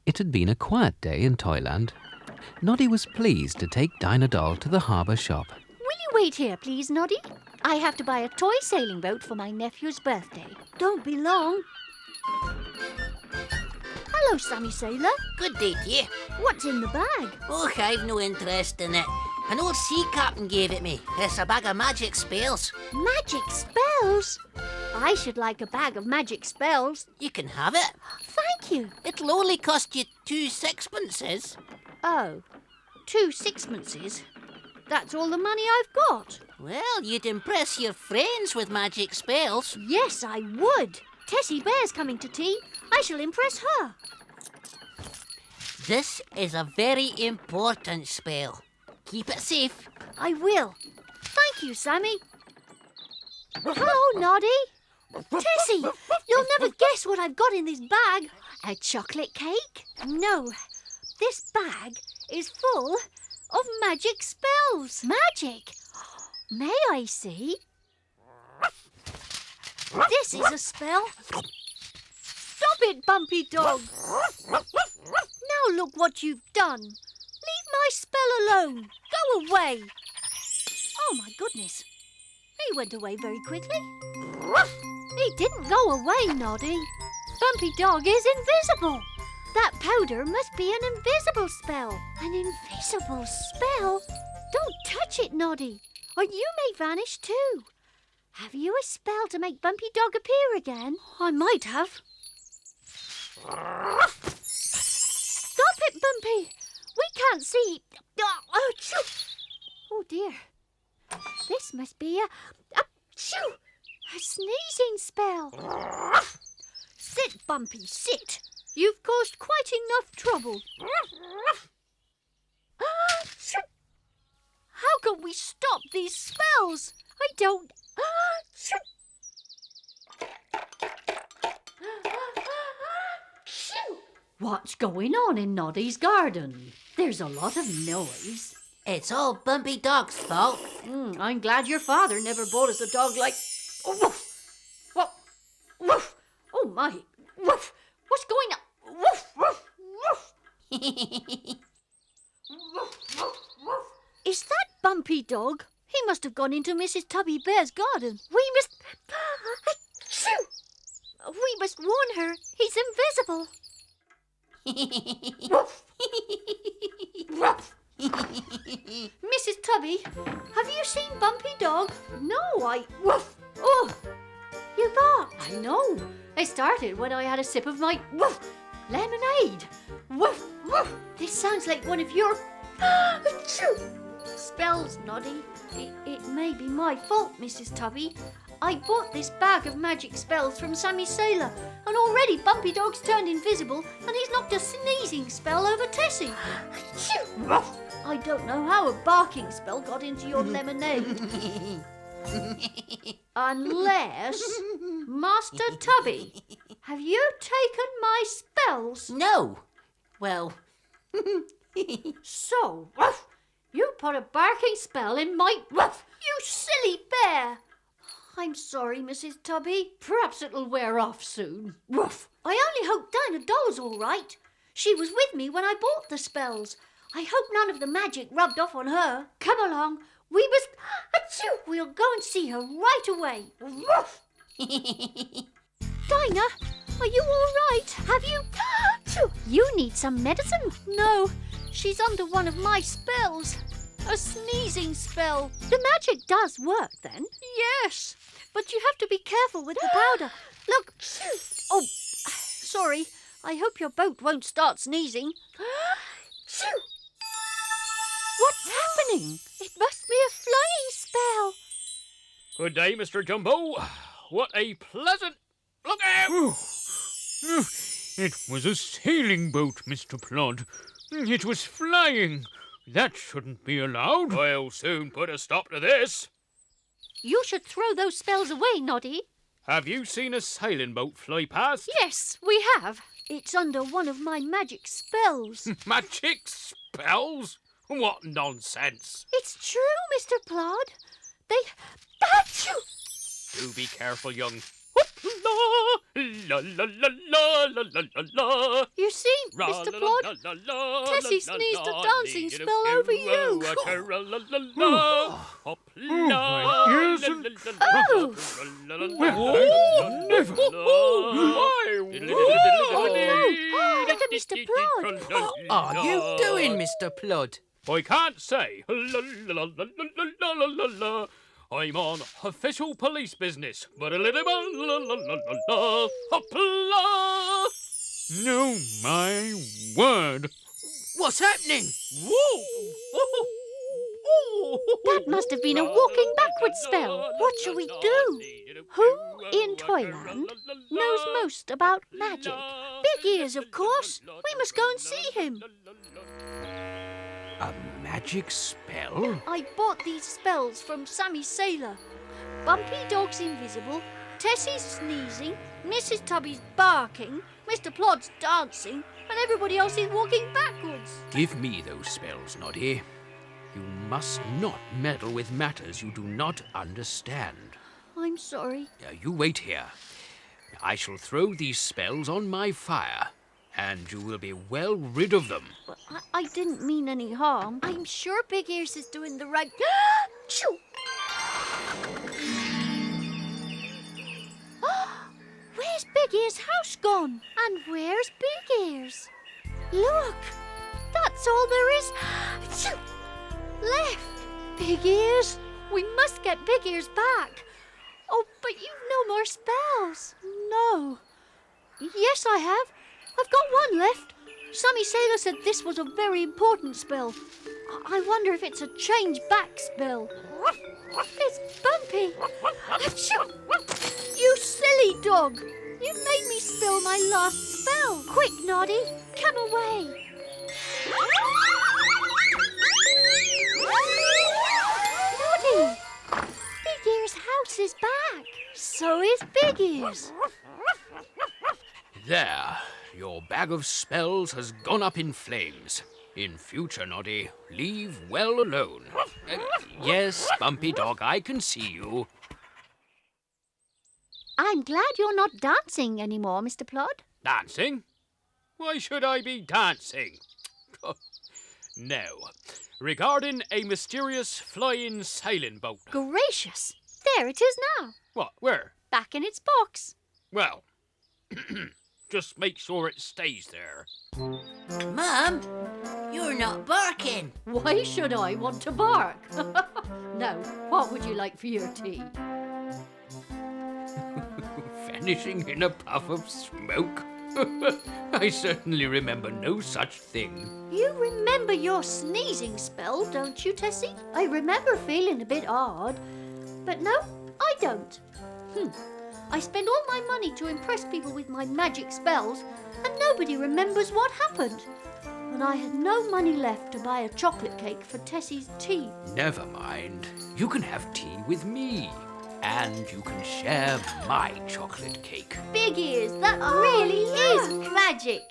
It had been a quiet day in Toyland. Noddy was pleased to take Dinah Doll to the harbour shop. Will you wait here, please, Noddy? I have to buy a toy sailing boat for my nephew's birthday. Don't be long. Hello, Sammy Sailor. Good day to you. What's in the bag? Oh, I've no interest in it. An old sea captain gave it me. It's a bag of magic spells. Magic spells? I should like a bag of magic spells. You can have it. Thank you. It'll only cost you 2 sixpences. Oh, 2 sixpences? That's all the money I've got. Well, you'd impress your friends with magic spells. Yes, I would. Tessie Bear's coming to tea. I shall impress her. This is a very important spell. Keep it safe. I will. Thank you, Sammy. Hello, Noddy. Tessie, you'll never guess what I've got in this bag. A chocolate cake? No, this bag is full of magic spells. Magic? May I see? This is a spell. Stop it, Bumpy Dog. Now look what you've done. Leave my spell alone. Go away. Oh, my goodness. He went away very quickly. He didn't go away, Noddy. Bumpy Dog is invisible. That powder must be an invisible spell. An invisible spell? Don't touch it, Noddy, or you may vanish too. Have you a spell to make Bumpy Dog appear again? I might have. Stop it, Bumpy. We can't see. Oh, oh dear. This must be a sneezing spell. Sit, Bumpy, sit. You've caused quite enough trouble. How can we stop these spells? I don't... What's going on in Noddy's garden? There's a lot of noise. It's all Bumpy Dog's fault. I'm glad your father never bought us a dog like... Oh, woof! What? Woof! Oh, my! Woof! What's going on? Woof! Woof! Woof! Is that Bumpy Dog? He must have gone into Mrs. Tubby Bear's garden. We must warn her. He's invisible. Woof! Woof! Mrs. Tubby, have you seen Bumpy Dog? No, Woof! Oh, you barked. I know. I started when I had a sip of my woof lemonade. Woof! Woof! This sounds like one of your spells, Noddy. It may be my fault, Mrs. Tubby. I bought this bag of magic spells from Sammy Sailor, and already Bumpy Dog's turned invisible, and he's knocked a sneezing spell over Tessie. I don't know how a barking spell got into your lemonade. Unless, Master Tubby, have you taken my spells? No. Well... So, you put a barking spell in my... You silly bear! I'm sorry, Mrs. Tubby. Perhaps it'll wear off soon. Woof! I only hope Dinah Doll's all right. She was with me when I bought the spells. I hope none of the magic rubbed off on her. Come along. We must... We'll go and see her right away. Woof! Dinah, are you all right? Have you... You need some medicine? No, she's under one of my spells. A sneezing spell. The magic does work, then? Yes, but you have to be careful with the powder. Look. Oh, sorry. I hope your boat won't start sneezing. What's happening? It must be a flying spell. Good day, Mr. Jumbo. What a pleasant... Look out! It was a sailing boat, Mr. Plod. It was flying. That shouldn't be allowed. I'll soon put a stop to this. You should throw those spells away, Noddy. Have you seen a sailing boat fly past? Yes, we have. It's under one of my magic spells. Magic spells? What nonsense. It's true, Mr. Plod. They... Do be careful, young. La la la la la la la la. You see, Mr. Plod, Tessie sneezed a dancing spell over you. Never. Look at Mr. Plod. What are you doing, Mr. Plod? I can't say. I'm on official police business, but a little hoppla. No, my word. What's happening? That must have been a walking backward spell. What shall we do? Who in Toyland knows most about magic? Big Ears, of course. We must go and see him. A magic spell? I bought these spells from Sammy Sailor. Bumpy Dog's invisible, Tessie's sneezing, Mrs. Tubby's barking, Mr. Plod's dancing, and everybody else is walking backwards. Give me those spells, Noddy. You must not meddle with matters you do not understand. I'm sorry. You wait here. I shall throw these spells on my fire, and you will be well rid of them. But I didn't mean any harm. I'm sure Big Ears is doing the right... Choo! Where's Big Ears' house gone? And where's Big Ears? Look! That's all there is. Choo! Left. Big Ears, we must get Big Ears back. Oh, but you've no more spells. No. Yes, I have. I've got one left. Sammy Sailor said this was a very important spell. I wonder if it's a change back spell. It's Bumpy. You silly dog. You've made me spill my last spell. Quick, Noddy, come away. Noddy, Big Ears' house is back. So is Big Ears. There, your bag of spells has gone up in flames. In future, Noddy, leave well alone. Yes, Bumpy Dog, I can see you. I'm glad you're not dancing anymore, Mr. Plod. Dancing? Why should I be dancing? No. Regarding a mysterious flying sailing boat. Gracious. There it is now. What? Where? Back in its box. Well, just make sure it stays there. Mum, you're not barking. Why should I want to bark? Now, what would you like for your tea? Vanishing in a puff of smoke? I certainly remember no such thing. You remember your sneezing spell, don't you, Tessie? I remember feeling a bit odd. But no, I don't. I spend all my money to impress people with my magic spells, and nobody remembers what happened. And I had no money left to buy a chocolate cake for Tessie's tea. Never mind. You can have tea with me. And you can share my chocolate cake. Big Ears, that really is magic.